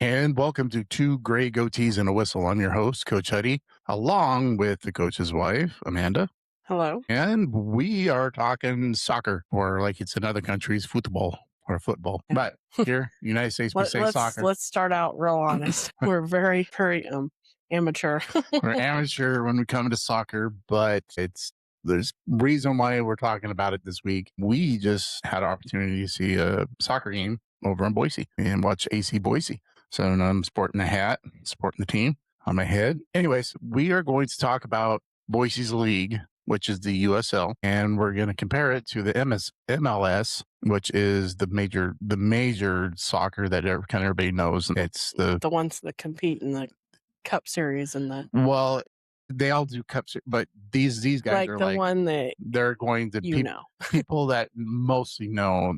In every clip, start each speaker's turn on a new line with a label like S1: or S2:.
S1: And welcome to Two Gray Goatees and a Whistle. I'm your host, Coach Huddy, along with the coach's wife, Amanda.
S2: Hello.
S1: And we are talking soccer, or like it's in other countries, football or football.
S2: Yeah.
S1: But here, United States, we say soccer.
S2: Let's start out real honest. We're very amateur.
S1: We're amateur when we come to soccer, but there's reason why we're talking about it this week. We just had an opportunity to see a soccer game over in Boise and watch AC Boise. So I'm sporting a hat, sporting the team on my head. Anyways, we are going to talk about Boise's league, which is the USL, and we're going to compare it to the MLS, which is the major soccer that kind of everybody knows. It's
S2: the ones that compete in the Cup Series and
S1: well, they all do cups, but these guys are
S2: the one that
S1: they're going to people that mostly know.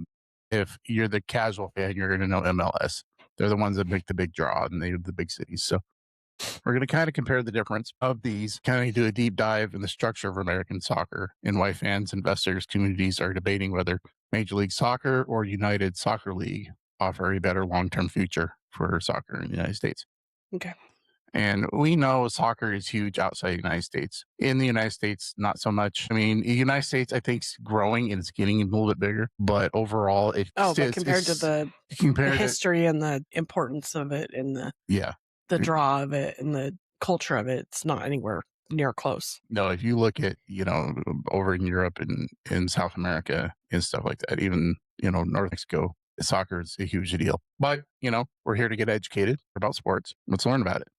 S1: If you're the casual fan, you're going to know MLS. They're the ones that make the big draw, and they're the big cities. So we're going to kind of compare the difference of these, kind of do a deep dive in the structure of American soccer and why fans, investors, communities are debating whether Major League Soccer or United Soccer League offer a better long-term future for soccer in the United States.
S2: Okay.
S1: And we know soccer is huge outside the United States. In the United States, not so much. I mean, the United States, I think, is growing and it's getting a little bit bigger. But overall,
S2: but compared to the history and the importance of it and the draw of it and the culture of it, it's not anywhere near close.
S1: No, if you look at, over in Europe and in South America and stuff like that, even, North Mexico, soccer is a huge deal. But, we're here to get educated about sports. Let's learn about it.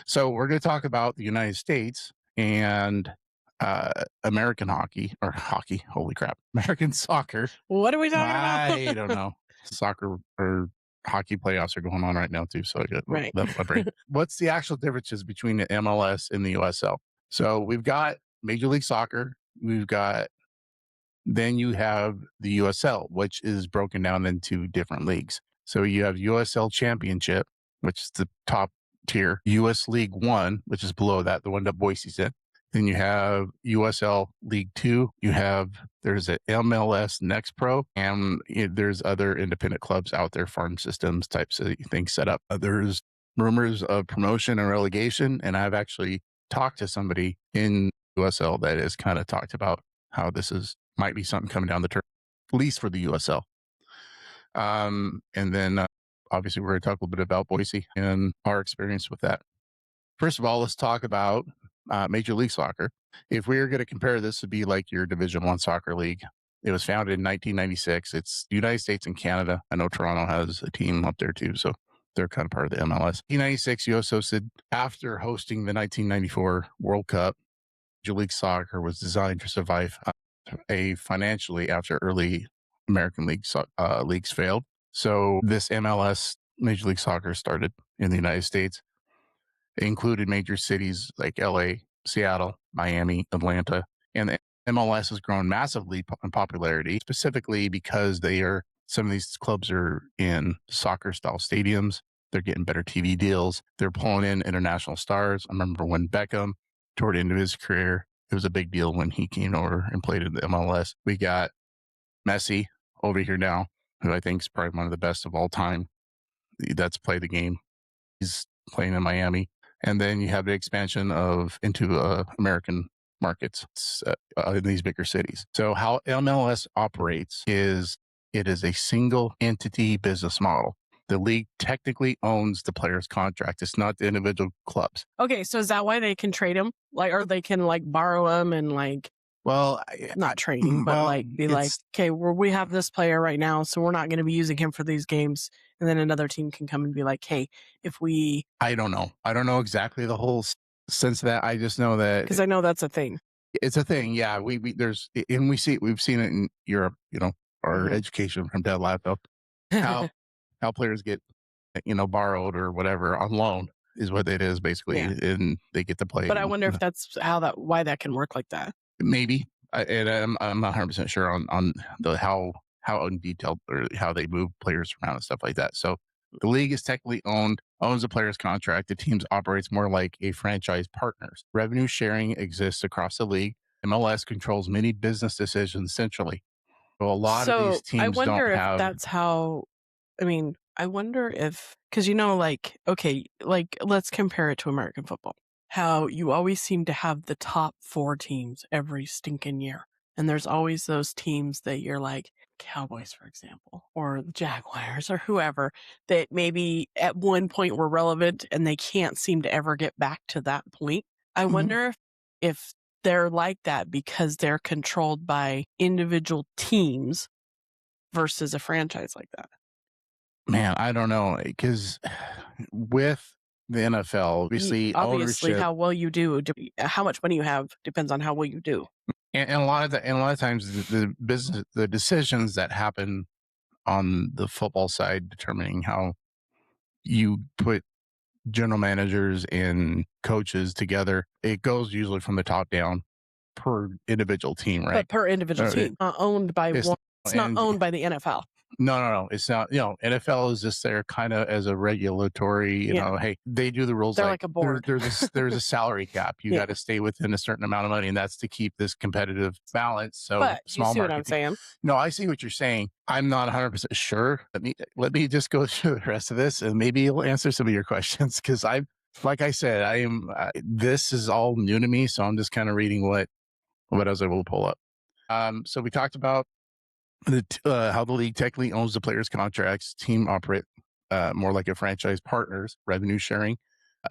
S1: So we're going to talk about the United States and American hockey. Holy crap. American soccer.
S2: What are we talking about?
S1: I don't know. Soccer or hockey playoffs are going on right now too. So I got
S2: right.
S1: my brain. What's the actual differences between the MLS and the USL? So we've got Major League Soccer. Then you have the USL, which is broken down into different leagues. So you have USL Championship, which is the top tier, US League One, which is below that, the one that Boise's in. Then you have USL League Two. There's a MLS Next Pro, and there's other independent clubs out there, farm systems types of things set up. There's rumors of promotion and relegation, and I've actually talked to somebody in USL that has kind of talked about how might be something coming down the turn, at least for the USL. And then obviously, we're going to talk a little bit about Boise and our experience with that. First of all, let's talk about Major League Soccer. If we were going to compare this to be like your Division I soccer league, it was founded in 1996. It's the United States and Canada. I know Toronto has a team up there too, so they're kind of part of the MLS. 1996, US hosted, after hosting the 1994 World Cup, Major League Soccer was designed to survive financially after early American leagues failed. So this MLS, Major League Soccer, started in the United States. It included major cities like LA, Seattle, Miami, Atlanta, and the MLS has grown massively in popularity, specifically because some of these clubs are in soccer-style stadiums. They're getting better TV deals. They're pulling in international stars. I remember when Beckham, toward the end of his career, it was a big deal when he came over and played in the MLS. We got Messi over here now, who I think is probably one of the best of all time that's played the game. He's playing in Miami. And then you have the expansion into American markets in these bigger cities. So how MLS operates is it is a single entity business model. The league technically owns the player's contract. It's not the individual clubs.
S2: Okay, so is that why they can trade him? Or they can borrow him and not trading, but okay, we have this player right now, so we're not going to be using him for these games. And then another team can come and be like, hey,
S1: I don't know exactly the whole sense of that. I just know that,
S2: because I know that's a thing.
S1: It's a thing. Yeah. We've seen it in Europe, our education from Ted Lasso, how players get, borrowed or whatever on loan is what it is basically. Yeah. And they get to play.
S2: But I wonder if that's why that can work like that.
S1: Maybe. I'm not 100% sure on the how undetailed or how they move players around and stuff like that. So the league is technically owns the player's contract. The teams operates more like a franchise partners. Revenue sharing exists across the league. MLS controls many business decisions centrally. So a lot of these teams
S2: I wonder
S1: don't
S2: if
S1: have.
S2: That's how. I mean, I wonder if, because like, okay, like let's compare it to American football. How you always seem to have the top 4 teams every stinking year. And there's always those teams that you're like, Cowboys, for example, or the Jaguars or whoever, that maybe at one point were relevant and they can't seem to ever get back to that point. I wonder if they're like that because they're controlled by individual teams versus a franchise like that.
S1: Man, I don't know, because with the NFL, obviously ownership,
S2: how well you do, how much money you have depends on how well you do.
S1: and a lot of times the decisions that happen on the football side determining how you put general managers and coaches together, it goes usually from the top down per individual team, right?
S2: But per individual team, owned by one. It's not owned by the NFL.
S1: No. It's not, NFL is just there kind of as a regulatory, hey, they do the rules.
S2: They're like a board.
S1: There's a salary cap. You got to stay within a certain amount of money, and that's to keep this competitive balance. So
S2: but
S1: small
S2: you see
S1: market.
S2: What I'm saying?
S1: No, I see what you're saying. I'm not 100% sure. Let me just go through the rest of this, and maybe it'll answer some of your questions, because like I said, this is all new to me, so I'm just kind of reading what I was able to pull up. So we talked about how the league technically owns the players' contracts. Team operate more like a franchise partners, revenue sharing.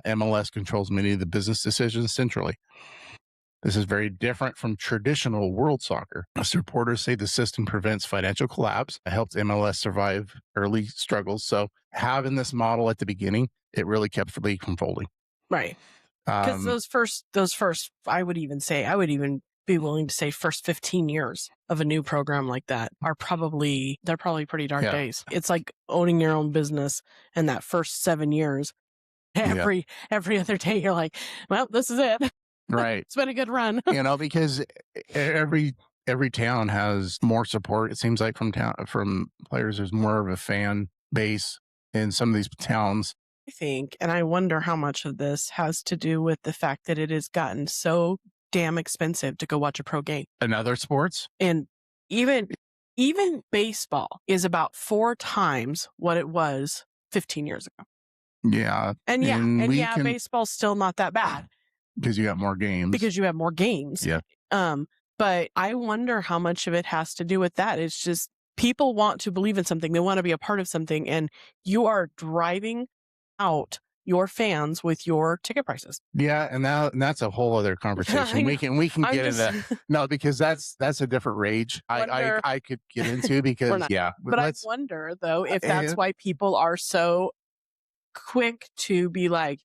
S1: MLS controls many of the business decisions centrally. This is very different from traditional world soccer. Supporters say the system prevents financial collapse. It helps MLS survive early struggles. So having this model at the beginning, it really kept the league from folding.
S2: Right. Because those first, I would even be willing to say first 15 years of a new program like that they're probably pretty dark days. It's like owning your own business, and that first 7 years, every other day you're like, well, this is it.
S1: Right.
S2: It's been a good run.
S1: Because every town has more support. It seems like from players, there's more of a fan base in some of these towns.
S2: I think, and I wonder how much of this has to do with the fact that it has gotten so damn expensive to go watch a pro game.
S1: And other sports?
S2: And even baseball is about 4 times what it was 15 years ago.
S1: Yeah.
S2: And baseball's still not that bad.
S1: Because you got more games.
S2: Because you have more games.
S1: Yeah.
S2: But I wonder how much of it has to do with that. It's just people want to believe in something. They want to be a part of something. And you are driving out your fans with your ticket prices.
S1: Yeah, and that's a whole other conversation. We can get into that. No, because that's a different rage I could get into, because
S2: But I wonder though if that's why people are so quick to be like,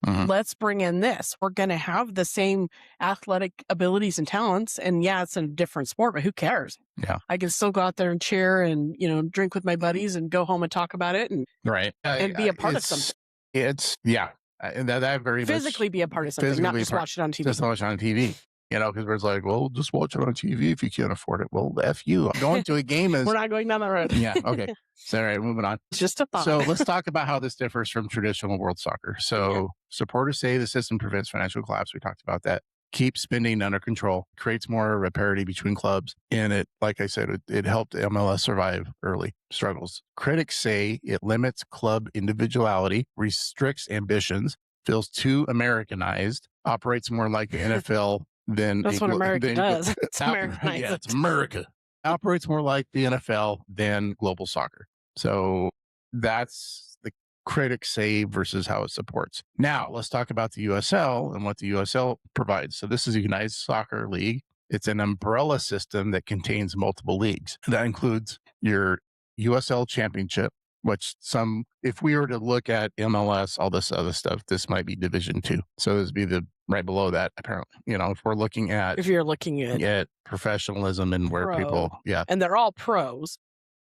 S2: let's bring in this. We're going to have the same athletic abilities and talents. And it's a different sport, but who cares?
S1: Yeah.
S2: I can still go out there and cheer and, drink with my buddies and go home and talk about it and be a part of something.
S1: And that very
S2: physically be a part of something, not just watch it on TV.
S1: Just watch it on TV. Because we're like, well, just watch it on TV if you can't afford it. Well, F you. I'm going to a game.
S2: We're not going down that road.
S1: Yeah. Okay. So, all right, moving on.
S2: Just a thought.
S1: So let's talk about how this differs from traditional world soccer. So supporters say the system prevents financial collapse. We talked about that. Keeps spending under control, creates more parity between clubs. And it, like I said, it helped MLS survive early struggles. Critics say it limits club individuality, restricts ambitions, feels too Americanized, operates more like the NFL than
S2: that's what America does. It's Americanized.
S1: Yeah, it's America. Operates more like the NFL than global soccer. So that's the critics say versus how it supports. Now let's talk about the USL and what the USL provides. So this is a United Soccer League. It's an umbrella system that contains multiple leagues. That includes your USL Championship, which if we were to look at MLS, all this other stuff, this might be Division 2. So this would be the right below that, apparently. If you're looking at professionalism and where people,
S2: and they're all pros,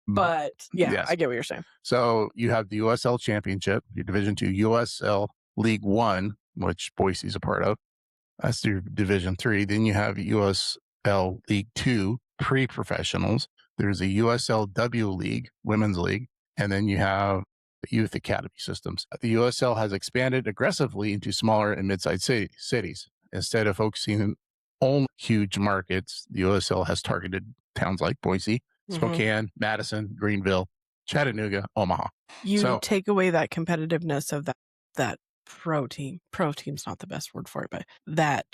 S2: but I get what you're saying.
S1: So you have the USL Championship, your Division 2, USL League 1, which Boise's a part of. That's your Division 3. Then you have USL League 2, pre-professionals. There's a USLW League, Women's League. And then you have the youth academy systems. The USL has expanded aggressively into smaller and mid-sized cities. Instead of focusing on huge markets, the USL has targeted towns like Boise, Spokane, Madison, Greenville, Chattanooga, Omaha.
S2: You take away that competitiveness of that pro team. Pro team's not the best word for it, but that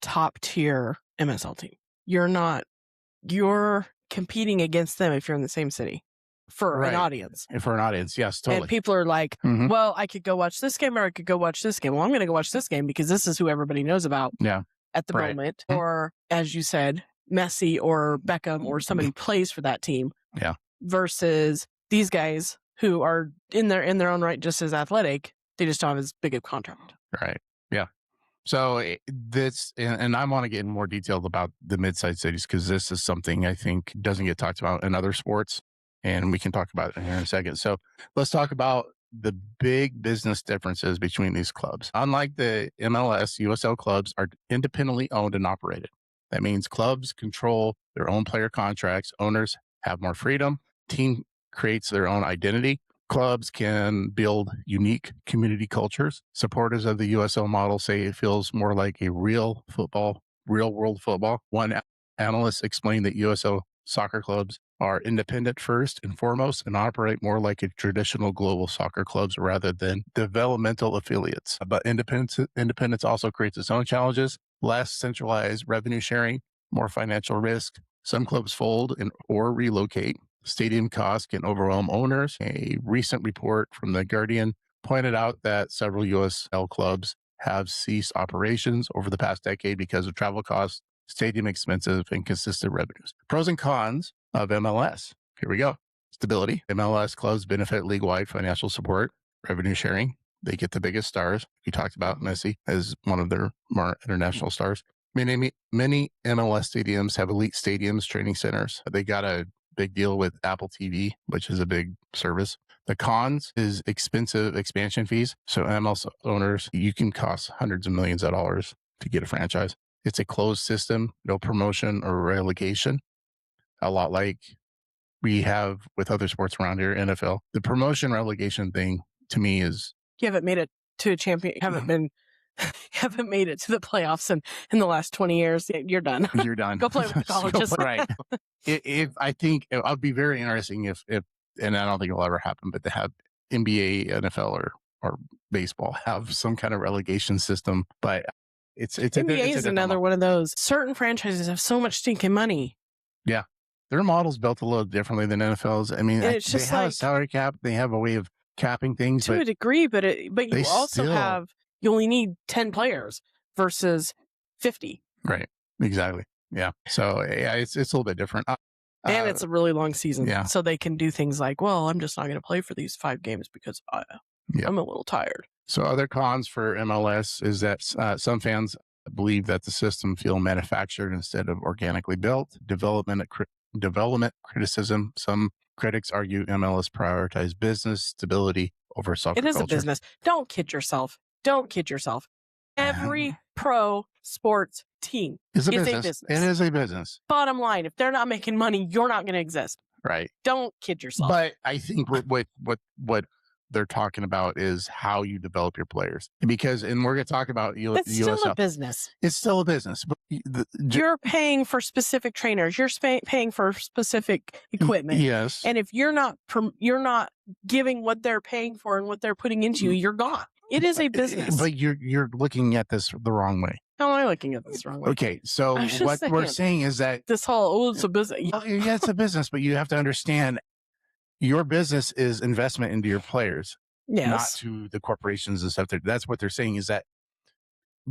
S2: top tier MSL team. You're competing against them if you're in the same city for an audience.
S1: And for an audience, yes, totally.
S2: And people are like, well, I could go watch this game or I could go watch this game. Well, I'm going to go watch this game because this is who everybody knows about at the moment. Or, as you said, Messi or Beckham or somebody plays for that team.
S1: Yeah.
S2: Versus these guys who are in their own right just as athletic. They just don't have as big a contract.
S1: Right. Yeah. So this, and I want to get in more detail about the mid-sized cities because this is something I think doesn't get talked about in other sports, and we can talk about it here in a second. So let's talk about the big business differences between these clubs. Unlike the MLS, USL clubs are independently owned and operated. That means clubs control their own player contracts. Owners have more freedom. Team creates their own identity. Clubs can build unique community cultures. Supporters of the USL model say it feels more like a real world football. One analyst explained that USL soccer clubs are independent first and foremost and operate more like a traditional global soccer clubs rather than developmental affiliates. But independence also creates its own challenges, less centralized revenue sharing, more financial risk. Some clubs fold or relocate. Stadium costs can overwhelm owners. A recent report from The Guardian pointed out that several USL clubs have ceased operations over the past decade because of travel costs, stadium expenses, and consistent revenues. Pros and cons of MLS. Here we go. Stability. MLS clubs benefit league-wide financial support, revenue sharing. They get the biggest stars. We talked about Messi as one of their more international stars. Many MLS stadiums have elite stadiums, training centers. They got a big deal with Apple TV, which is a big service. The cons is expensive expansion fees. So MLS owners, you can cost hundreds of millions of dollars to get a franchise. It's a closed system, no promotion or relegation, a lot like we have with other sports around here, NFL. The promotion relegation thing to me is...
S2: You haven't made it to a champion. Haven't made it to the playoffs in the last 20 years. You're done.
S1: You're done.
S2: Go play with the colleges.
S1: Right. If I think it would be very interesting if, and I don't think it'll ever happen, but to have NBA, NFL, or baseball have some kind of relegation system. But it's
S2: NBA is another one of those. Certain franchises have so much stinking money.
S1: Yeah, their model's built a little differently than NFL's. I mean, they have a salary cap. They have a way of capping things
S2: to a degree, but you also have. You only need 10 players versus 50.
S1: Right. Exactly. Yeah. So it's a little bit different.
S2: And it's a really long season.
S1: Yeah.
S2: So they can do things like, well, I'm just not going to play for these 5 games because I'm a little tired.
S1: So other cons for MLS is that some fans believe that the system feel manufactured instead of organically built. Development criticism. Some critics argue MLS prioritize business stability over soccer culture.
S2: It is a business. Don't kid yourself. Every pro sports team
S1: is a business. It is a business.
S2: Bottom line, if they're not making money, you're not going to exist.
S1: Right.
S2: Don't kid yourself.
S1: But I think what they're talking about is how you develop your players. Because, and we're going to talk about USL.
S2: It's still a business.
S1: It's still a business. But
S2: you're paying for specific trainers. You're paying for specific equipment.
S1: Yes.
S2: And if you're not giving what they're paying for and what they're putting into you, you're gone. It is a business.
S1: But you're looking at this the wrong way.
S2: How am I looking at this the wrong way?
S1: Okay, so what we're saying is that
S2: this whole, it's a business.
S1: Yeah, it's a business, but you have to understand your business is investment into your players, not to the corporations and stuff. That's what they're saying is that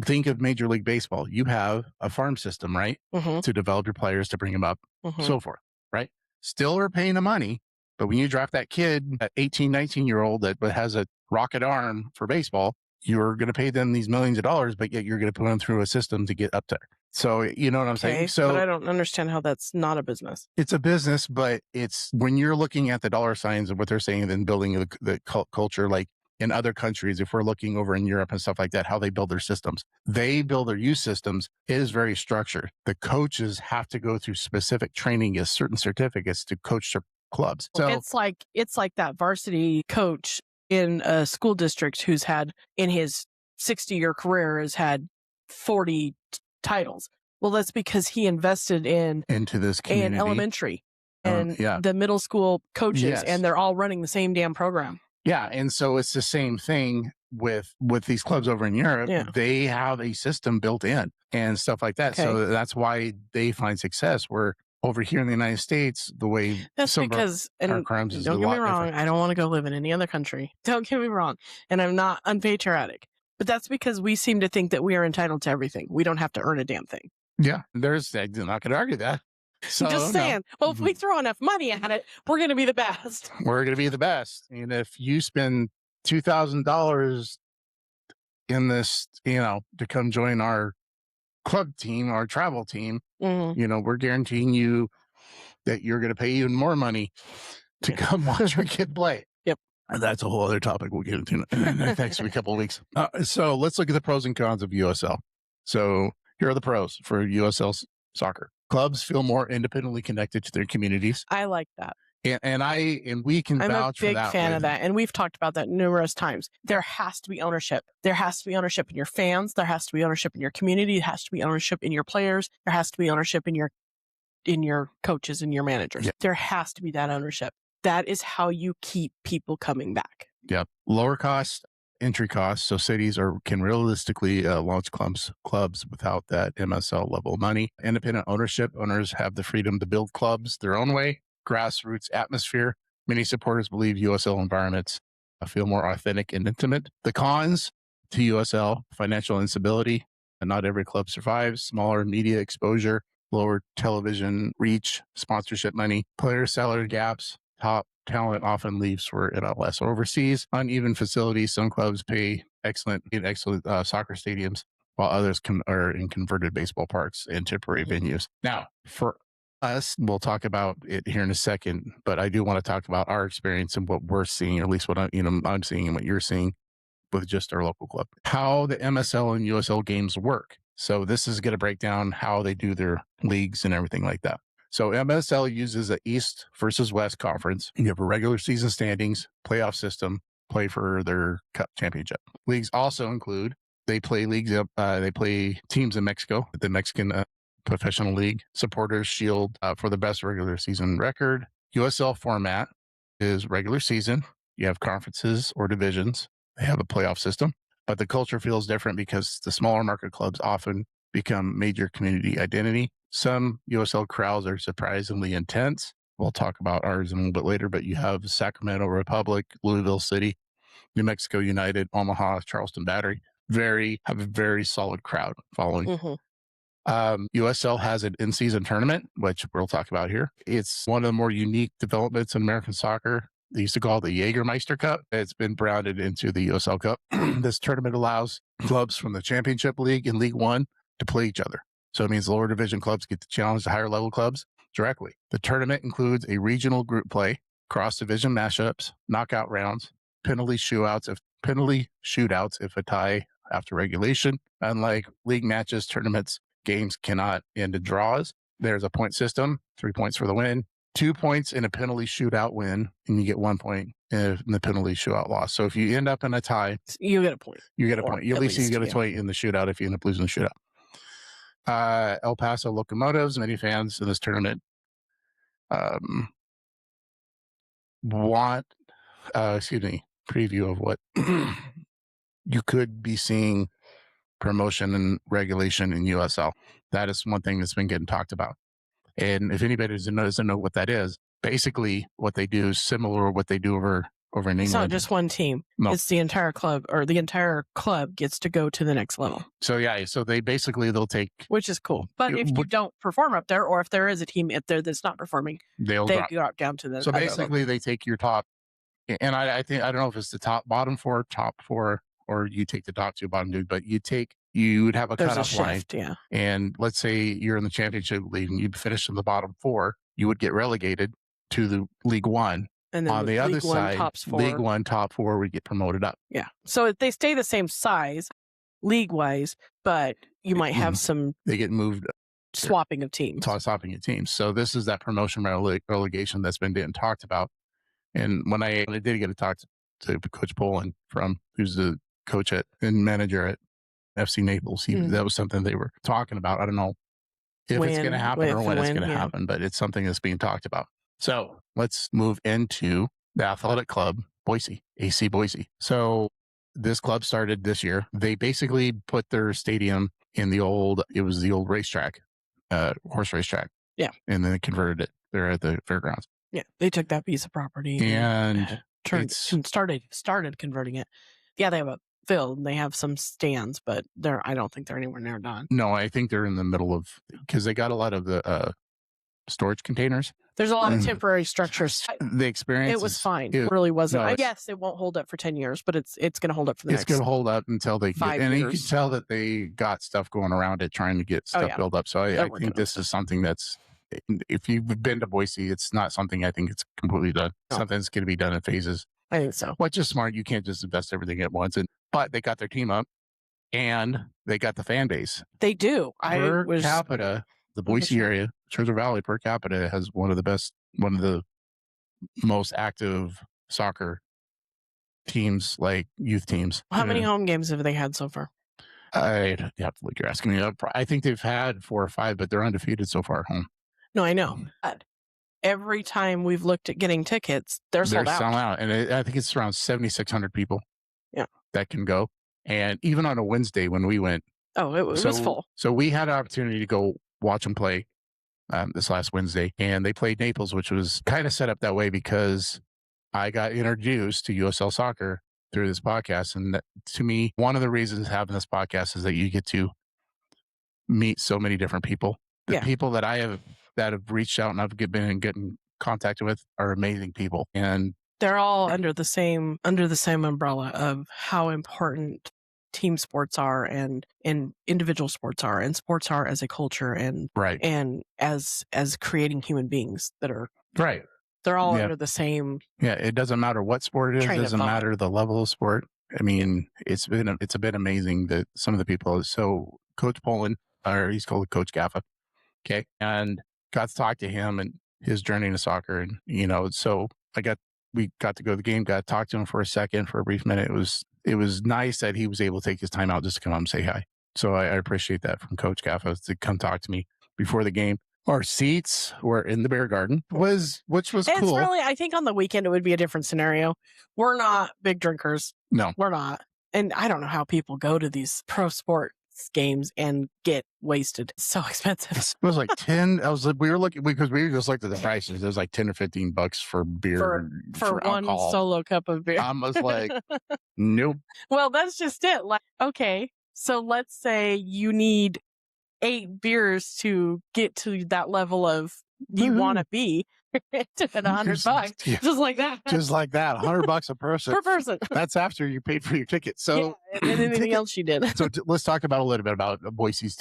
S1: think of Major League Baseball. You have a farm system, right? To develop your players, to bring them up, so forth, right? Still are paying the money, but when you draft that kid, that 18, 19-year-old that has a rocket arm for baseball, you're going to pay them these millions of dollars, but yet you're going to put them through a system to get up there. So, you know what I'm saying? So,
S2: but I don't understand how that's not a business.
S1: It's a business, but it's when you're looking at the dollar signs of what they're saying and then building the culture, like in other countries, if we're looking over in Europe and stuff like that, how they build their systems, they build their youth systems. It is very structured. The coaches have to go through specific training as certain certificates to coach their clubs. So
S2: it's like that varsity coach in a school district who's had in his 60-year career has had 40 titles. Well, that's because he invested into this community. In elementary and the middle school coaches, and they're all running the same damn program.
S1: Yeah, and so it's the same thing with these clubs over in Europe.
S2: Yeah.
S1: They have a system built in and stuff like that.
S2: Okay.
S1: So that's why they find success. Where over here in the United States, the way
S2: That's
S1: some
S2: because,
S1: of our
S2: and
S1: crimes is
S2: don't
S1: a
S2: get me
S1: lot
S2: wrong,
S1: different.
S2: I don't want to go live in any other country. Don't get me wrong. And I'm not unpatriotic. But that's because we seem to think that we are entitled to everything. We don't have to earn a damn thing.
S1: Yeah, I'm not going to argue that. So,
S2: just saying. Well, if we throw enough money at it, we're going to be the best.
S1: We're going to be the best. And if you spend $2,000 in this, to come join our club team, our travel team, we're guaranteeing you that you're going to pay even more money to come watch our kid play.
S2: Yep.
S1: And that's a whole other topic we'll get into in the next couple of weeks. So let's look at the pros and cons of USL. So here are the pros for USL soccer. Clubs feel more independently connected to their communities.
S2: I like that.
S1: And we can vouch for that.
S2: I'm a big fan of that. And we've talked about that numerous times. There has to be ownership. There has to be ownership in your fans. There has to be ownership in your community. There has to be ownership in your players. There has to be ownership in your coaches and your managers. Yeah. There has to be that ownership. That is how you keep people coming back.
S1: Yep. Lower cost entry costs. So cities can realistically launch clubs without that MSL level of money. Independent ownership. Owners have the freedom to build clubs their own way. Grassroots atmosphere. Many supporters believe USL environments feel more authentic and intimate. The cons to USL: financial instability. And not every club survives. Smaller media exposure, lower television reach, sponsorship money, player salary gaps. Top talent often leaves for MLS or overseas. Uneven facilities. Some clubs pay excellent soccer stadiums, while others are in converted baseball parks and temporary venues. Now, for us, we'll talk about it here in a second, but I do want to talk about our experience and what we're seeing, or at least what I'm seeing and what you're seeing with just our local club. How the MSL and USL games work. So this is going to break down how they do their leagues and everything like that. So MSL uses an East versus West conference. You have a regular season standings, playoff system, play for their cup championship. Leagues also include, they play teams in Mexico, the Mexican Professional League, Supporters Shield for the best regular season record. USL format is regular season. You have conferences or divisions. They have a playoff system, but the culture feels different because the smaller market clubs often become major community identity. Some USL crowds are surprisingly intense. We'll talk about ours in a little bit later, but you have Sacramento Republic, Louisville City, New Mexico United, Omaha, Charleston Battery. Have a very solid crowd following. USL has an in-season tournament, which we'll talk about here. It's one of the more unique developments in American soccer. They used to call it the Jägermeister Cup. It's been branded into the USL Cup. This tournament allows clubs from the Championship League and League One to play each other. So it means lower division clubs get to challenge the higher level clubs directly. The tournament includes a regional group play, cross-division matchups, knockout rounds, penalty shootouts if a tie after regulation. Unlike league matches, tournaments, games cannot end in draws. There's a point system, 3 points for the win, 2 points in a penalty shootout win, and you get 1 point in the penalty shootout loss. So if you end up in a tie,
S2: you get a point.
S1: You get a point. At least you get a point in the shootout if you end up losing the shootout. El Paso Locomotives, many fans in this tournament preview of what you could be seeing promotion and regulation in USL. That is one thing that's been getting talked about. And if anybody doesn't know what that is, basically what they do is similar to what they do over in England.
S2: It's not just one team. No. It's the entire club, or the entire club gets to go to the next level.
S1: So they'll take,
S2: which is cool. But if you don't perform up there, or if there is a team up there that's not performing, they drop down to the.
S1: So basically, they take your top, and I don't know if it's the bottom four, or you take the top two, bottom two, but you would have a cutoff line.
S2: Yeah.
S1: And let's say you're in the Championship League and you finish in the bottom four, you would get relegated to the League One.
S2: And then
S1: on the other side, League One top four would get promoted up.
S2: Yeah. So they stay the same size league-wise, but you might have some.
S1: They get moved.
S2: Swapping of teams.
S1: So this is that promotion relegation that's been getting talked about. And when I did get to talk to Coach Poland, who's the coach and manager at FC Naples, that was something they were talking about. I don't know if it's going to happen or when it's going to happen, but it's something that's being talked about. So let's move into the athletic club, Boise, AC Boise. So this club started this year. They basically put their stadium in the old racetrack, horse racetrack.
S2: Yeah.
S1: And then they converted it. They're at the fairgrounds.
S2: Yeah. They took that piece of property
S1: and
S2: started converting it. Yeah. They have a field and they have some stands, but I don't think they're anywhere near done.
S1: No, I think they're in the middle of, because they got a lot of the storage containers.
S2: There's a lot of temporary structures.
S1: The experience,
S2: it was fine. It really wasn't. I guess it won't hold up for 10 years, but it's going to hold up for the next.
S1: It's going to hold up until they
S2: 5
S1: get, and
S2: years.
S1: you can tell that they got stuff going around it, trying to get stuff built up. So I think this is something that's, if you've been to Boise, it's not something I think it's completely done. No. Something that's going to be done in phases.
S2: I think so.
S1: Which is smart. You can't just invest everything at once. But they got their team up, and they got the fan base.
S2: They do.
S1: Per capita, the Boise area, Treasure Valley per capita has one of the most active soccer teams, like youth teams.
S2: How many home games have they had so far?
S1: I'd have to look. You're asking me. I think they've had 4 or 5, but they're undefeated so far at home.
S2: No, I know. Every time we've looked at getting tickets, they're sold out.
S1: And I think it's around 7,600 people.
S2: Yeah,
S1: that can go. And even on a Wednesday when we went,
S2: it was full.
S1: So we had an opportunity to go watch them play this last Wednesday, and they played Naples, which was kind of set up that way because I got introduced to USL soccer through this podcast. And to me, one of the reasons having this podcast is that you get to meet so many different people. The people that have reached out and I've been in getting contacted with are amazing people, and
S2: they're all under the same umbrella of how important team sports are and individual sports are, and sports are as a culture, and and as creating human beings that are
S1: right.
S2: They're all under the same.
S1: Yeah, it doesn't matter what sport it is. It doesn't matter the level of sport. I mean, it's been amazing that some of the people. So Coach Poland, or he's called Coach Gaffa, okay, and got to talk to him and his journey into soccer, and so we got to go to the game, got to talk to him for a brief minute. It was nice that he was able to take his time out just to come up and say hi. So I appreciate that from Coach Gaffa to come talk to me before the game. Our seats were in the beer garden, which was cool.
S2: It's really, I think on the weekend it would be a different scenario. We're not big drinkers.
S1: No,
S2: we're not. And I don't know how people go to these pro sports games and get wasted. It's so expensive.
S1: It was like 10. We were looking because we just looked at the prices. It was like $10 or $15 for beer
S2: for one
S1: alcohol.
S2: Solo cup of beer.
S1: I was like, nope.
S2: Well, that's just it. Like, okay, so let's say you need 8 beers to get to that level of you want to be at $100, just like that.
S1: Just like that, $100 a person.
S2: Per person.
S1: That's after you paid for your ticket. So
S2: and anything else you did.
S1: So let's talk about a little bit about Boise's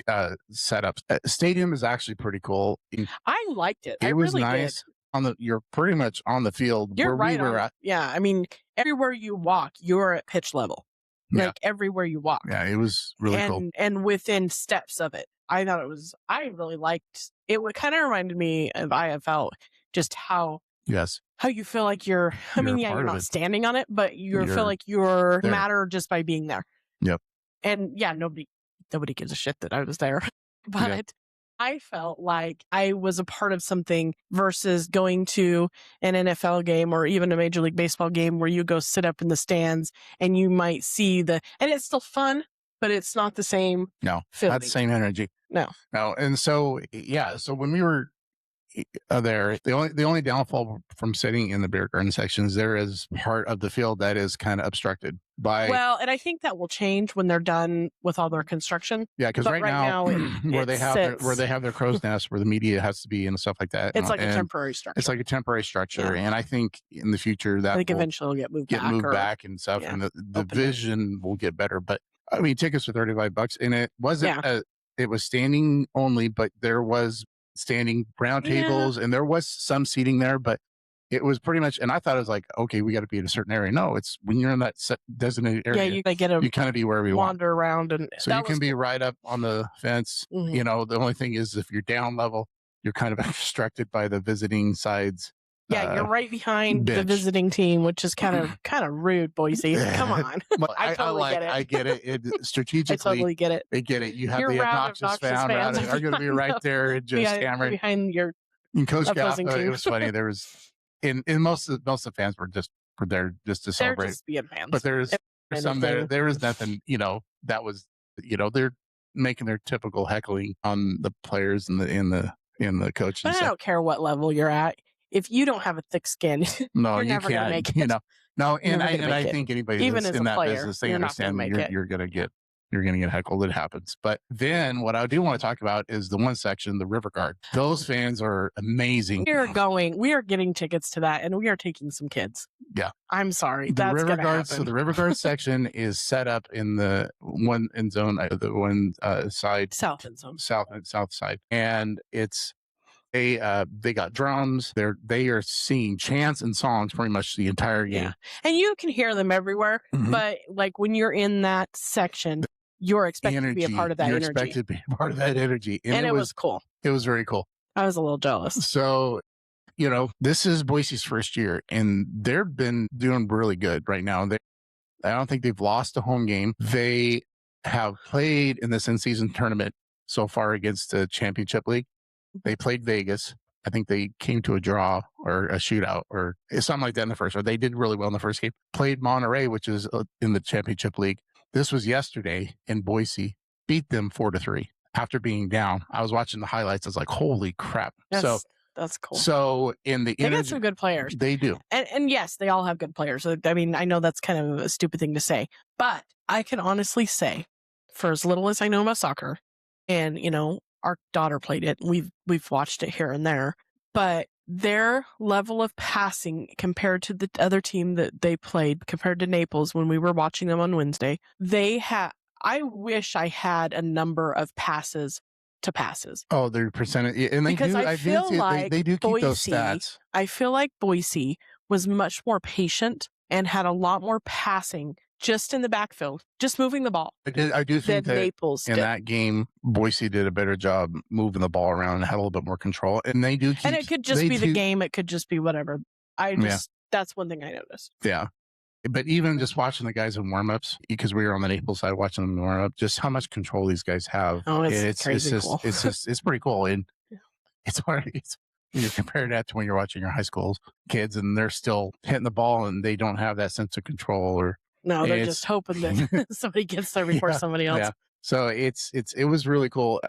S1: setup. Stadium is actually pretty cool.
S2: I liked it.
S1: It was
S2: really
S1: nice.
S2: Did.
S1: You're pretty much on the field.
S2: You're
S1: where
S2: right.
S1: We were at.
S2: Yeah, I mean, everywhere you walk, you're at pitch level.
S1: Yeah.
S2: Like everywhere you walk.
S1: Yeah, it was really cool.
S2: And within steps of it. I really liked it. Would kind of reminded me of IFL, just how you feel like you're not standing on it, but you feel like you're matter just by being there.
S1: Yep.
S2: And nobody gives a shit that I was there, but I felt like I was a part of something versus going to an NFL game or even a Major League Baseball game where you go sit up in the stands and you might see and it's still fun, but it's not the same.
S1: No,
S2: feeling.
S1: Not the same energy.
S2: No.
S1: And so, so when we were there, the only downfall from sitting in the beer garden section is there is part of the field that is kind of obstructed by.
S2: Well, and I think that will change when they're done with all their construction.
S1: Yeah, because right now where they have their crow's nest, where the media has to be and stuff like that.
S2: It's like a temporary structure.
S1: It's like a temporary structure, and I think in the future that
S2: eventually will get moved
S1: back and stuff, and the vision will get better. But I mean, tickets were $35, and it wasn't. It was standing only, but there was standing round tables and there was some seating there, but it was pretty much, and I thought it was like, okay, we got to be in a certain area. No, it's when you're in that designated area.
S2: Yeah, you
S1: kind of be wherever you
S2: wander around, and
S1: so you can be right up on the fence.
S2: Mm-hmm.
S1: The only thing is if you're down level, you're kind of obstructed by the visiting sides.
S2: Yeah, you're right behind the visiting team, which is kind of rude, Boise. Come on. I totally get it.
S1: I get it. Strategically,
S2: I totally get it.
S1: They get it. You have the obnoxious fans are going to be right there and just hammering
S2: behind your
S1: And Coach Gaff, it was funny. There was, in most of the fans were there just to celebrate.
S2: They're just being fans.
S1: But there's some there was nothing, that was, they're making their typical heckling on the players and the coach.
S2: But I don't care what level you're at. If you don't have a thick skin,
S1: no,
S2: you're never gonna make it.
S1: No, and I think anybody
S2: even
S1: that's
S2: as
S1: in
S2: a
S1: that
S2: player,
S1: business, they
S2: you're not gonna
S1: understand
S2: make it.
S1: you're gonna get heckled. It happens. But then what I do want to talk about is the one section, the River Guard. Those fans are amazing.
S2: We are getting tickets to that, and we are taking some kids.
S1: Yeah.
S2: I'm sorry.
S1: The
S2: That's
S1: River
S2: gonna
S1: Guard.
S2: happen.
S1: So the River Guard section is set up in the one end zone, the one side,
S2: south end zone,
S1: south side, and it's they got drums. They are singing chants and songs pretty much the entire game.
S2: Yeah. And you can hear them everywhere, but like when you're in that section, you're expected to be a part of that energy. You're expected to be a part of that energy. And it was cool. It
S1: was very cool.
S2: I was a little jealous.
S1: So, this is Boise's first year, and they've been doing really good right now. I don't think they've lost a home game. They have played in this in-season tournament so far against the championship league. They played Vegas. I think they came to a draw or a shootout or something like that in the first, or they did really well in the first game. Played Monterey, which is in the championship league. This was yesterday in Boise, beat them 4-3 after being down. I was watching the highlights. I was like, holy crap.
S2: That's cool.
S1: So they
S2: got some good players.
S1: They do.
S2: And yes, they all have good players. I mean, I know that's kind of a stupid thing to say, but I can honestly say, for as little as I know about soccer, and our daughter played it. We've watched it here and there, but their level of passing compared to the other team that they played, compared to Naples when we were watching them on Wednesday, I wish I had a number of passes to passes.
S1: Oh, their percentage, and they
S2: because
S1: do.
S2: I feel like
S1: they do keep
S2: Boise,
S1: those stats.
S2: I feel like Boise was much more patient and had a lot more passing just in the backfield, just moving the ball.
S1: I do think that
S2: Naples
S1: in that game, Boise did a better job moving the ball around and had a little bit more control. And they do keep,
S2: and it could just be the game. It could just be whatever. That's one thing I noticed.
S1: Yeah. But even just watching the guys in warm-ups, because we were on the Naples side watching them warm up, just how much control these guys have.
S2: Oh, it's crazy cool.
S1: It's pretty cool. And it's hard. When you compare that to when you're watching your high school kids and they're still hitting the ball and they don't have that sense of control
S2: No, they're just hoping that somebody gets there before somebody else.
S1: Yeah. So it was really cool.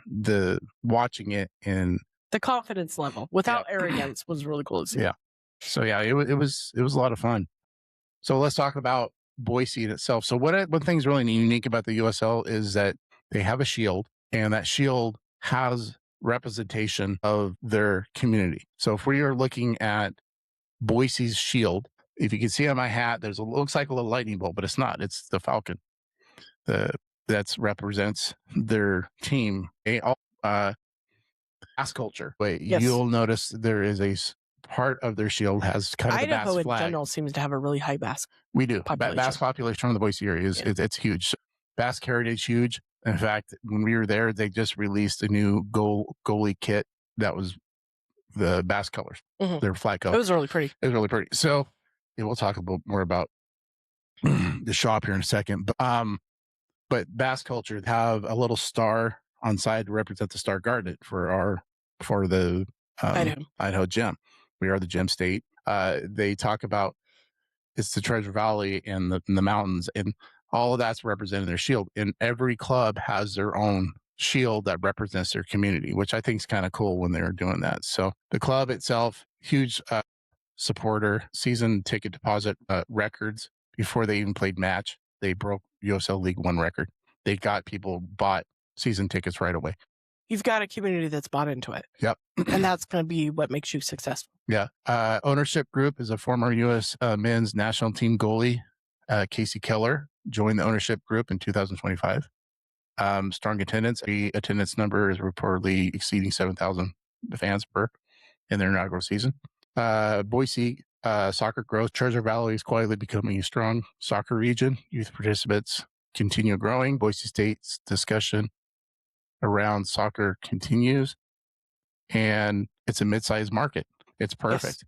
S1: The watching it and
S2: the confidence level without arrogance was really cool to see.
S1: Yeah. So it was a lot of fun. So let's talk about Boise in itself. So one thing's really unique about the USL is that they have a shield, and that shield has representation of their community. So if we are looking at Boise's shield, if you can see on my hat, looks like a little lightning bolt, but it's not. It's the Falcon. That represents their team. Bass culture. You'll notice there is a part of their shield has kind of
S2: Idaho
S1: the bass flag.
S2: in general seems to have a really high bass.
S1: We do.
S2: Population.
S1: Bass population in the Boise area it's huge. Bass heritage huge. In fact, when we were there, they just released a new goalie kit that was the bass colors. Their flag color.
S2: It was really pretty.
S1: So we'll talk a little more about the shop here in a second. But bass culture have a little star on side to represent the Star Garnet for the Idaho gem. We are the gem state. They talk about it's the Treasure Valley and the mountains, and all of that's represented in their shield. And every club has their own shield that represents their community, which I think is kind of cool when they're doing that. So the club itself, huge supporter, season ticket deposit records before they even played match. They broke USL League One record. They got people bought season tickets right away.
S2: You've got a community that's bought into it.
S1: Yep.
S2: And that's going to be what makes you successful.
S1: Yeah. Ownership group is a former U.S. men's national team goalie, Casey Keller, joined the ownership group in 2025. Strong attendance. The attendance number is reportedly exceeding 7,000 fans in their inaugural season. Boise soccer growth. Treasure Valley is quietly becoming a strong soccer region. Youth participants continue growing. Boise State's discussion around soccer continues, and it's a mid-sized market. It's perfect.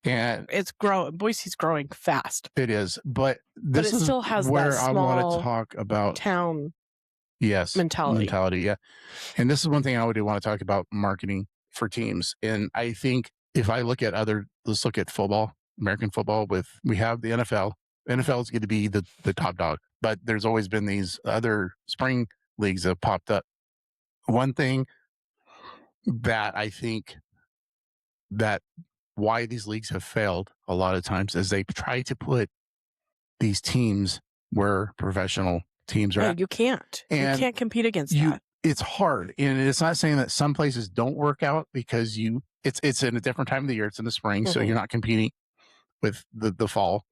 S1: Yes. And
S2: it's growing. Boise's growing fast.
S1: It is, but it
S2: still has
S1: where
S2: that
S1: I want to talk about
S2: town
S1: mentality. Yeah. And this is one thing I would want to talk about marketing for teams. And I think if I look at let's look at football, American football, we have the NFL. NFL is going to be the top dog, but there's always been these other spring leagues that have popped up. One thing that I think that why these leagues have failed a lot of times is they try to put these teams where professional teams are.
S2: Yeah, you can't. You can't compete against that.
S1: It's hard, and it's not saying that some places don't work out because it's in a different time of the year. It's in the spring, so you're not competing with the fall.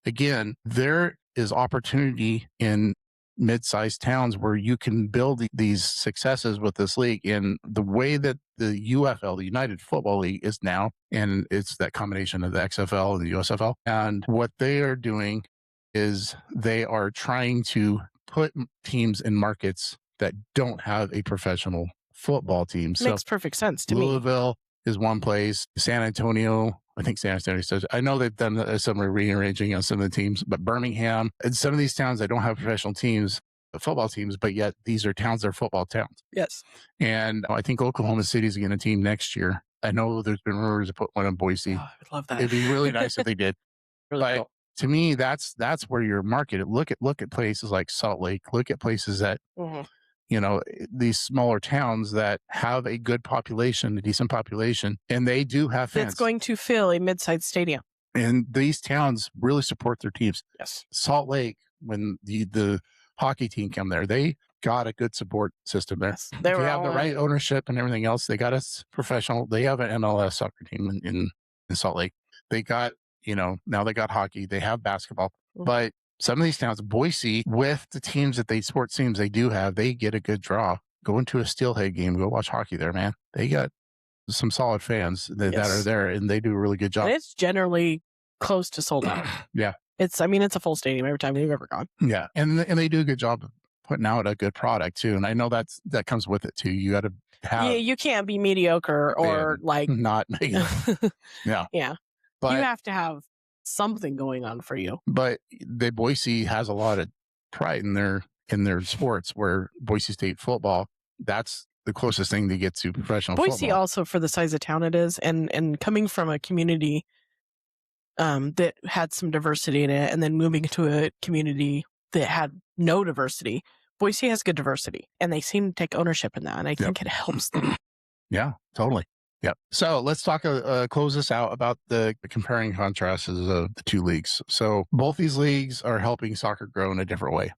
S1: Again, there is opportunity in mid-sized towns where you can build these successes with this league. And the way that the UFL, the United Football League, is now, and it's that combination of the XFL and the USFL. And what they are doing is they are trying to put teams in markets that don't have a professional football team.
S2: Makes perfect sense to me.
S1: Louisville is one place. San Antonio, I think San Antonio says, I know they've done some rearranging on some of the teams, but Birmingham and some of these towns that don't have professional teams, football teams, but yet these are towns that are football towns.
S2: Yes.
S1: And I think Oklahoma City is getting a team next year. I know there's been rumors to put one in Boise.
S2: Oh, I would love that.
S1: It'd be really nice if they did.
S2: Really cool.
S1: To me, that's where your market. Look at places like Salt Lake. Look at places that these smaller towns that have a good population, a decent population, and they do have fans.
S2: It's going to fill a mid-sized stadium.
S1: And these towns really support their teams.
S2: Yes.
S1: Salt Lake, when the hockey team came there, they got a good support system there.
S2: Yes.
S1: They have the right ownership and everything else. They got us professional. They have an MLS soccer team in Salt Lake. They got, now they got hockey. They have basketball. But some of these towns, Boise, with the teams that sports teams they do have, they get a good draw. Go into a Steelhead game, go watch hockey there, man. They got some solid fans that are there, and they do a really good job.
S2: And it's generally close to sold out.
S1: Yeah.
S2: It's a full stadium every time they've ever gone.
S1: Yeah. And they do a good job of putting out a good product too. And I know that comes with it too. You got to have. Yeah,
S2: you can't be mediocre or
S1: not. Yeah.
S2: Yeah. But you have to have something going on for you.
S1: But Boise has a lot of pride in their sports, where Boise State football, that's the closest thing to get to professional
S2: Boise
S1: football.
S2: Also, for the size of town it is, and coming from a community that had some diversity in it, and then moving to a community that had no diversity, Boise has good diversity, and they seem to take ownership in that, and I think it helps them.
S1: Yeah, totally. Yep. So let's talk, close this out about the comparing contrasts of the two leagues. So both these leagues are helping soccer grow in a different way.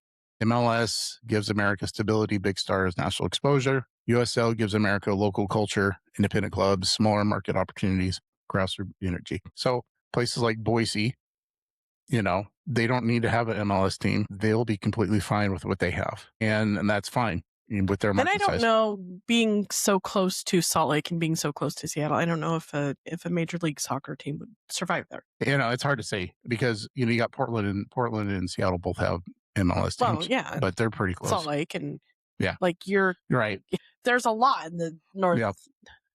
S1: MLS gives America stability, big stars, national exposure. USL gives America local culture, independent clubs, smaller market opportunities, grassroots energy. So places like Boise, they don't need to have an MLS team. They'll be completely fine with what they have. And that's fine with their market size.
S2: And I don't know, being so close to Salt Lake and being so close to Seattle, I don't know if a major league soccer team would survive there.
S1: It's hard to say because, you got Portland and Seattle both have MLS teams.
S2: Well, yeah.
S1: But they're pretty close.
S2: Salt Lake and
S1: you're right.
S2: There's a lot in the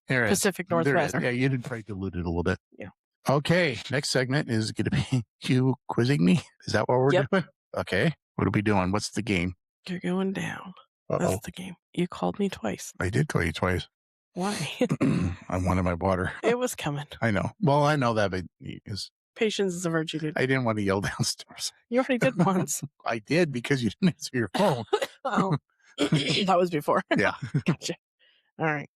S2: Pacific Northwest.
S1: Yeah, you did probably dilute it a little bit.
S2: Yeah.
S1: Okay, next segment is going to be you quizzing me. Is that what we're doing? Okay, what are we doing? What's the game?
S2: You're going down. That's the game. You called me twice.
S1: I did call you twice.
S2: Why?
S1: I wanted my water.
S2: It was coming.
S1: I know. Well, I know that, but
S2: patience is a virtue, dude.
S1: I didn't want to yell downstairs.
S2: You already did once.
S1: I did because you didn't answer your phone.
S2: Oh, that was before.
S1: Yeah.
S2: Gotcha. All right.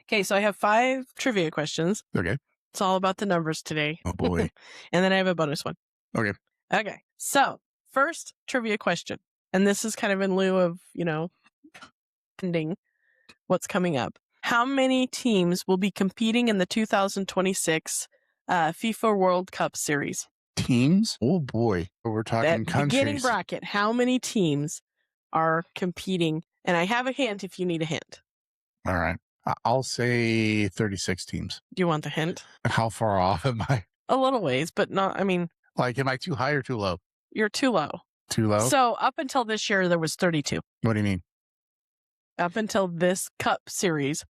S2: Okay, so I have 5 trivia questions.
S1: Okay.
S2: It's all about the numbers today.
S1: Oh, boy.
S2: And then I have a bonus one.
S1: Okay.
S2: Okay. So, first trivia question. And this is kind of in lieu of, ending what's coming up. How many teams will be competing in the 2026 FIFA World Cup series?
S1: Teams? Oh, boy. We're talking countries.
S2: Beginning bracket. How many teams are competing? And I have a hint if you need a hint.
S1: All right. I'll say 36 teams.
S2: Do you want the hint?
S1: How far off am I?
S2: A little ways, but not, am
S1: I too high or too low?
S2: You're too low.
S1: Too low?
S2: So up until this year, there was 32.
S1: What do you mean?
S2: Up until this Cup series,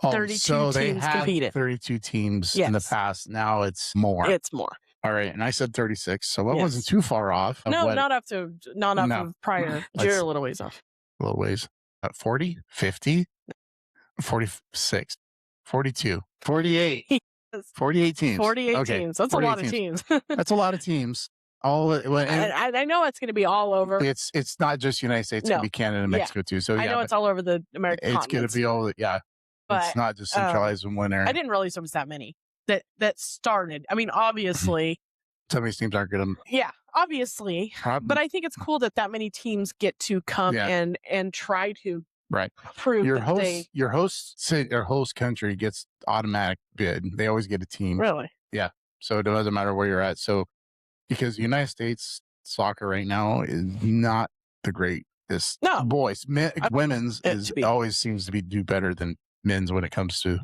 S2: 32
S1: so they
S2: teams
S1: had
S2: competed.
S1: 32 teams in the past. Now it's more.
S2: It's more.
S1: All right. And I said 36. So that wasn't too far off.
S2: No, not up of prior. You're a little ways off.
S1: A little ways. 40? 50? 46, 42,
S3: 48.
S1: 48 teams.
S2: 48 teams. That's 48 a lot of teams.
S1: That's a lot of teams.
S2: I know it's going to be all over.
S1: It's not just United States. It's going to be Canada and Mexico too. So
S2: I know it's all over the American continent.
S1: It's going to be all, but it's not just centralized in one area.
S2: I didn't realize there was that many that started. I mean, obviously.
S1: Some of these teams aren't good.
S2: Yeah, obviously. But I think it's cool that many teams get to come and try to prove
S1: your host country gets automatic bid. They always get a team.
S2: Really?
S1: Yeah. So it doesn't matter where you're at. So because United States soccer right now is not the greatest.
S2: No.
S1: Boys, women's always seems to do better than men's when it comes to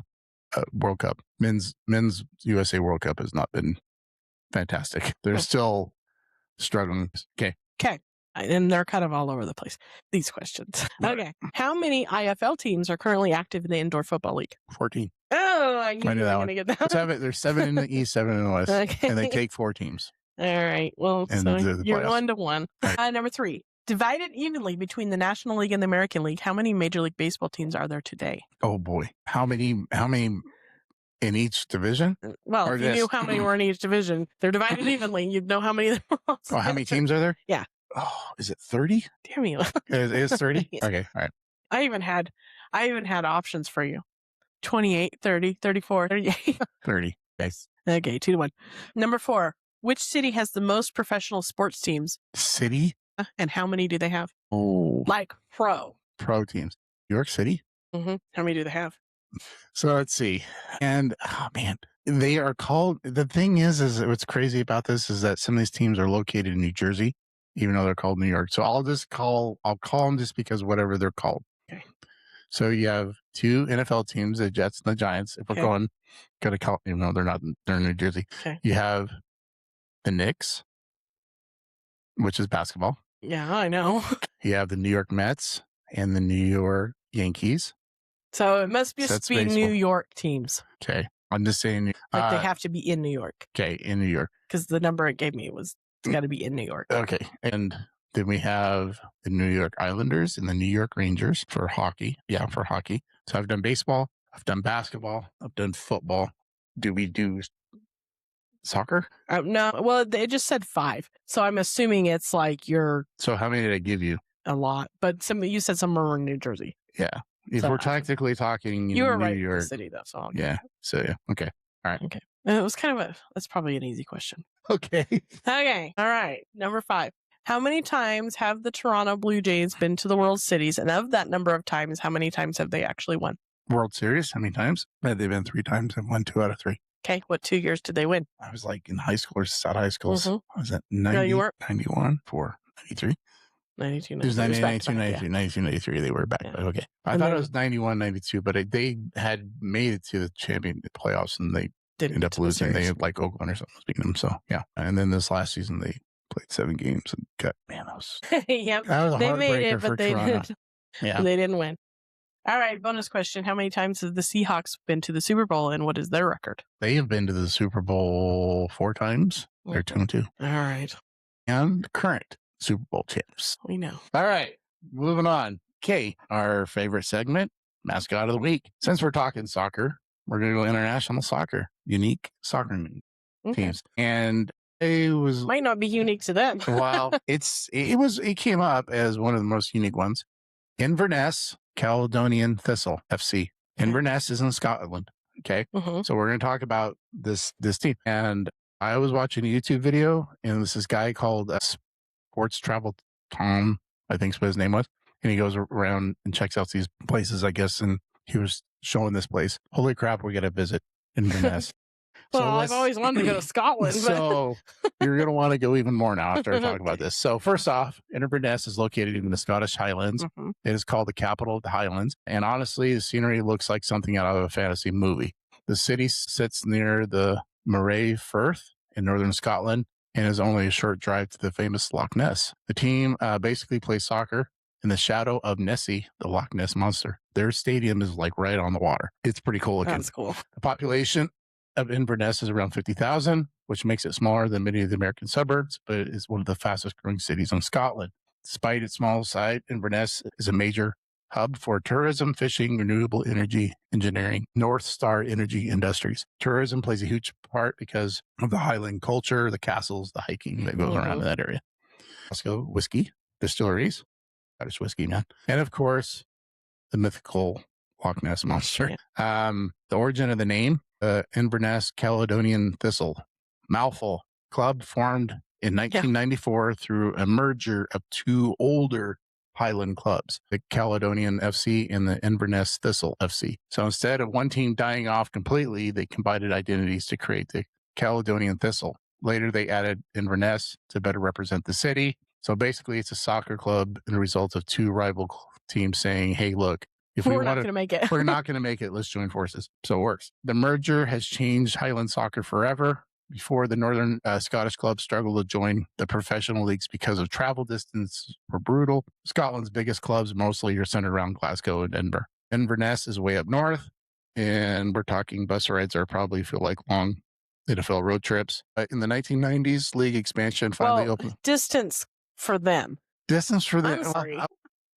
S1: World Cup. Men's USA World Cup has not been fantastic. They're still struggling. Okay.
S2: And they're kind of all over the place, these questions. Okay. How many IFL teams are currently active in the Indoor Football League?
S1: 14.
S2: Oh, I knew you were going to get that.
S1: There's 7 in the East, 7 in the West. Okay. And they take 4 teams.
S2: All right. Well, so you're 1-1.
S1: Right.
S2: Number 3. Divided evenly between the National League and the American League, how many Major League Baseball teams are there today?
S1: Oh, boy. How many in each division?
S2: Well, if you knew how many were in each division, they're divided evenly. You'd know how many there were.
S1: Oh, how many teams are there?
S2: Yeah.
S1: Oh, is it 30?
S2: Damn you.
S1: It is 30?
S2: Yes.
S1: Okay, all right.
S2: I even had options for you. 28, 30, 34, 38.
S1: 30. Nice.
S2: Okay, 2-1. Number 4. Which city has the most professional sports teams?
S1: City?
S2: And how many do they have?
S1: Oh.
S2: Like pro
S1: teams. New York City?
S2: Mm-hmm. How many do they have?
S1: So let's see. And, they are called, the thing is what's crazy about this is that some of these teams are located in New Jersey, even though they're called New York. So I'll call them just because whatever they're called.
S2: Okay.
S1: So you have 2 NFL teams, the Jets and the Giants. If we're going to call, even though they're in New Jersey.
S2: Okay.
S1: You have the Knicks, which is basketball.
S2: Yeah, I know.
S1: You have the New York Mets and the New York Yankees.
S2: So it must be New York teams.
S1: Okay. I'm just saying.
S2: They have to be in New York.
S1: Okay, in New York.
S2: Because the number it gave me it's got to be in New York.
S1: Okay. And then we have the New York Islanders and the New York Rangers for hockey. Yeah, for hockey. So I've done baseball. I've done basketball. I've done football. Do we do soccer?
S2: No. Well, it just said 5. So I'm assuming it's like
S1: So how many did I give you?
S2: A lot. But you said some were in New Jersey.
S1: Yeah. If we're technically talking
S2: you were
S1: New
S2: right
S1: York.
S2: In the city, though. So
S1: So, yeah. Okay. All right.
S2: Okay. And it was that's probably an easy question.
S1: Okay.
S2: Okay. All right. Number 5. How many times have the Toronto Blue Jays been to the World Series? And of that number of times, how many times have they actually won?
S1: World Series? How many times? They've been 3 times and won 2 out of 3.
S2: Okay. What 2 years did they win?
S1: I was like in high school or out high schools.
S2: Mm-hmm.
S1: I was at 90,
S2: No, you weren't.
S1: 91, 93.
S2: 92, 93.
S1: It was 92, 93. They were back. Yeah. Okay. I thought it was 91, 92, but they had made it to the champion playoffs and they ended up losing. They had like Oakland or something was beating them. So, yeah. And then this last season, they played 7 games and got, that was
S2: yep.
S1: That was a
S2: they made
S1: heartbreaker
S2: it, but
S1: for
S2: they
S1: Toronto.
S2: didn't.
S1: Yeah.
S2: They didn't win. All right. Bonus question. How many times have the Seahawks been to the Super Bowl and what is their record?
S1: They have been to the Super Bowl 4 times. They're 2-2.
S2: All right.
S1: And current Super Bowl champs.
S2: We know.
S1: All right. Moving on. Okay. Our favorite segment, Mascot of the Week. Since we're talking soccer, we're going to go international soccer. Unique soccer teams. And it
S2: might not be unique to them.
S1: Well, it came up as one of the most unique ones. Inverness Caledonian Thistle FC. Inverness is in Scotland. Okay.
S2: Mm-hmm.
S1: So we're going to talk about this team. And I was watching a YouTube video and this guy called Sports Travel Tom, I think is what his name was. And he goes around and checks out these places, I guess. And he was showing this place. Holy crap, we got to visit Inverness.
S2: Well, I've always wanted to go to Scotland.
S1: So you're going to want to go even more now after I talk about this. So first off, Inverness is located in the Scottish Highlands. Mm-hmm. It is called the capital of the Highlands. And honestly, the scenery looks like something out of a fantasy movie. The city sits near the Moray Firth in northern Scotland and is only a short drive to the famous Loch Ness. The team basically plays soccer in the shadow of Nessie, the Loch Ness monster. Their stadium is like right on the water. It's pretty cool looking.
S2: That's cool.
S1: The population of Inverness is around 50,000, which makes it smaller than many of the American suburbs, but it is one of the fastest growing cities in Scotland. Despite its small size, Inverness is a major hub for tourism, fishing, renewable energy, engineering, North Star Energy Industries. Tourism plays a huge part because of the Highland culture, the castles, the hiking that goes around in that area. Glasgow whiskey distilleries, Scottish whiskey, man. And of course, the mythical Loch Ness Monster. The origin of the name, Inverness Caledonian Thistle. Mouthful. Club formed in 1994 through a merger of two older Highland clubs, the Caledonian FC and the Inverness Thistle FC. So instead of one team dying off completely, they combined identities to create the Caledonian Thistle. Later, they added Inverness to better represent the city. So basically, it's a soccer club and a result of two rival teams saying, hey, look, if we're not going to make it, we're not going to make it. Let's join forces. So it works. The merger has changed Highland soccer forever. Before, the Northern Scottish clubs struggled to join the professional leagues because of travel distance were brutal. Scotland's biggest clubs mostly are centered around Glasgow and Edinburgh. Inverness is way up north, and we're talking bus rides are probably feel like long NFL road trips. In the 1990s, league expansion finally opened.
S2: Distance for them.
S1: Distance for them.
S2: I'm sorry.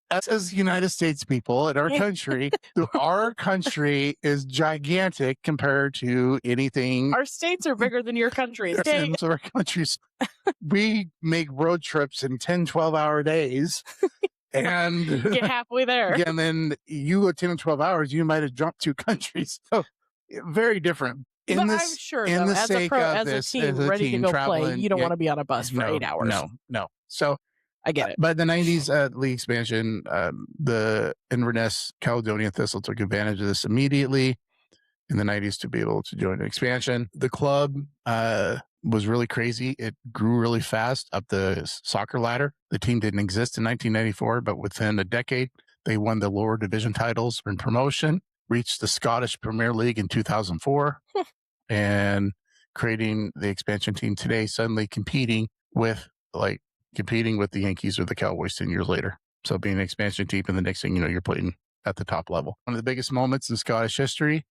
S1: Us as United States people in our country, our country is gigantic compared to anything.
S2: Our states are bigger than your countries.
S1: So our countries, we make road trips in 10, 12-hour days. And
S2: get halfway there.
S1: Yeah, and then you go 10 and 12 hours, you might have jumped 2 countries. So very different.
S2: I'm sure, though, as a team ready to go play, you don't want to be on a bus for 8 hours.
S1: No. So
S2: I get it.
S1: But in the 90s league expansion, the Inverness Caledonian Thistle took advantage of this immediately in the 90s to be able to join the expansion. The club was really crazy. It grew really fast up the soccer ladder. The team didn't exist in 1994, but within a decade, they won the lower division titles in promotion, reached the Scottish Premier League in 2004, and creating the expansion team today, suddenly competing with the Yankees or the Cowboys 10 years later. So being an expansion team, and the next thing you know, you're playing at the top level. One of the biggest moments in Scottish history,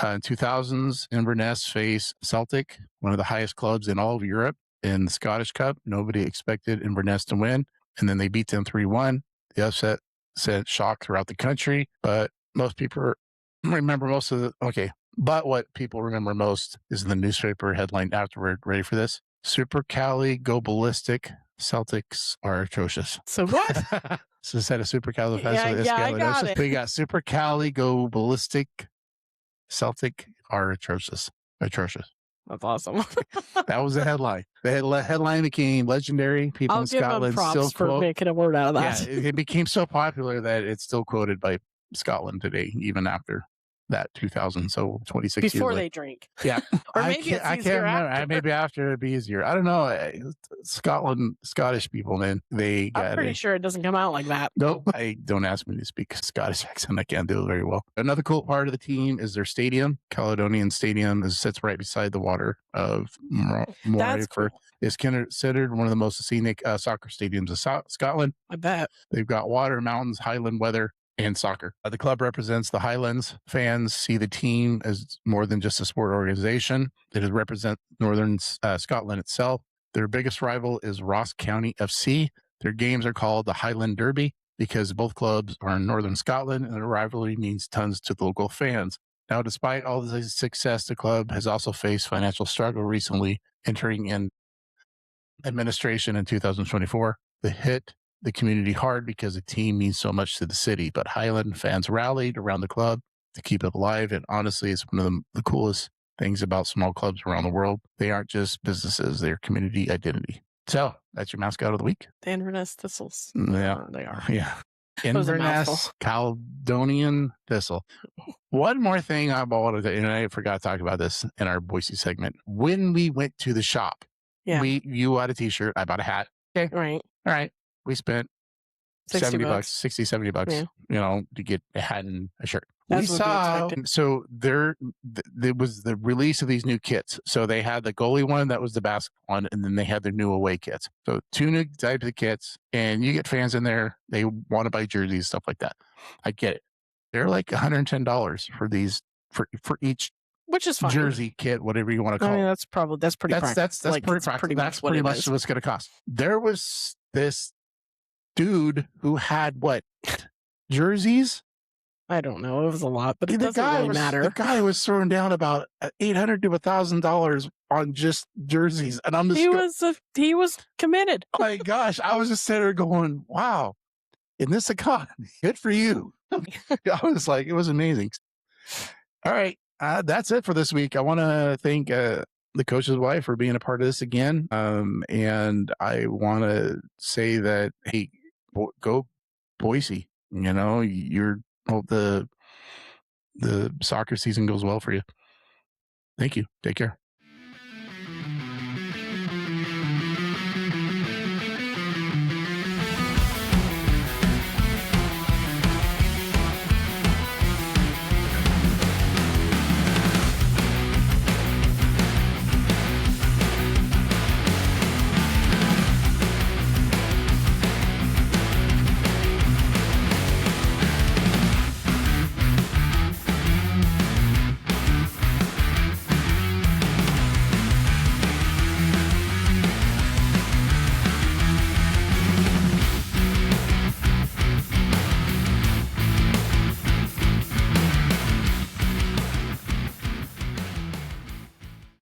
S1: in 2000s, Inverness faced Celtic, one of the highest clubs in all of Europe, in the Scottish Cup. Nobody expected Inverness to win, and then they beat them 3-1. The upset sent shock throughout the country, but most people remember but what people remember most is the newspaper headline afterward. Ready for this? Super Cali go ballistic. Celtics are atrocious.
S2: So what?
S1: So instead of supercalifragilistic,
S2: I got it.
S1: We got Super Cali go ballistic. Celtic are atrocious.
S2: That's awesome.
S1: That was the headline. The headline became legendary. People in Scotland still
S2: for making a word out of that.
S1: Yeah, it became so popular that it's still quoted by Scotland today, even after that 2000, so 26
S2: before
S1: years
S2: they drink.
S1: Yeah.
S2: Or maybe I can't remember.
S1: Maybe after it'd be easier. I don't know. Scottish people, man, I'm
S2: pretty sure it doesn't come out like that.
S1: Nope. Don't ask me to speak Scottish accent. I can't do it very well. Another cool part of the team is their stadium. Caledonian Stadium sits right beside the water of Moray.
S2: Cool.
S1: It's considered one of the most scenic soccer stadiums of Scotland.
S2: I bet.
S1: They've got water, mountains, highland weather, and soccer. The club represents the Highlands. Fans see the team as more than just a sport organization. It represents Northern Scotland itself. Their biggest rival is Ross County FC. Their games are called the Highland Derby because both clubs are in Northern Scotland, and the rivalry means tons to the local fans. Now, despite all the success, the club has also faced financial struggle recently, entering in administration in 2024. The hit the community hard because the team means so much to the city, but Highland fans rallied around the club to keep it alive. And honestly, it's one of the coolest things about small clubs around the world. They aren't just businesses, they're community identity. So that's your mascot of the week.
S2: The Inverness Thistles.
S1: Yeah,
S2: they are.
S1: Yeah. Inverness Caledonian Thistle. One more thing I wanted to, and I forgot to talk about this in our Boise segment. When we went to the shop, you bought a t-shirt, I bought a hat. Okay.
S2: Right.
S1: All right. We spent $70, $70,
S2: yeah.
S1: To get a hat and a shirt.
S2: That's
S1: we saw, so there was the release of these new kits. So they had the goalie one, that was the basketball one, and then they had their new away kits. So 2 new types of kits, and you get fans in there. They want to buy jerseys, stuff like that. I get it. They're like $110 for these, for each,
S2: which is fine.
S1: Jersey kit, whatever you want to call it.
S2: That's pretty practical.
S1: That's pretty much what it's going to cost. There was this dude who had jerseys.
S2: I don't know. It was a lot, but it
S1: The
S2: doesn't really matter.
S1: The guy was throwing down about $800 to $1,000 on just jerseys, and I'm just
S2: he was committed.
S1: Oh my gosh, I was just sitting there going, "Wow, in this economy, good for you." I was like, it was amazing. All right, that's it for this week. I want to thank the coach's wife for being a part of this again, and I want to say that hey, go Boise. You know, hope the soccer season goes well for you. Thank you. Take care.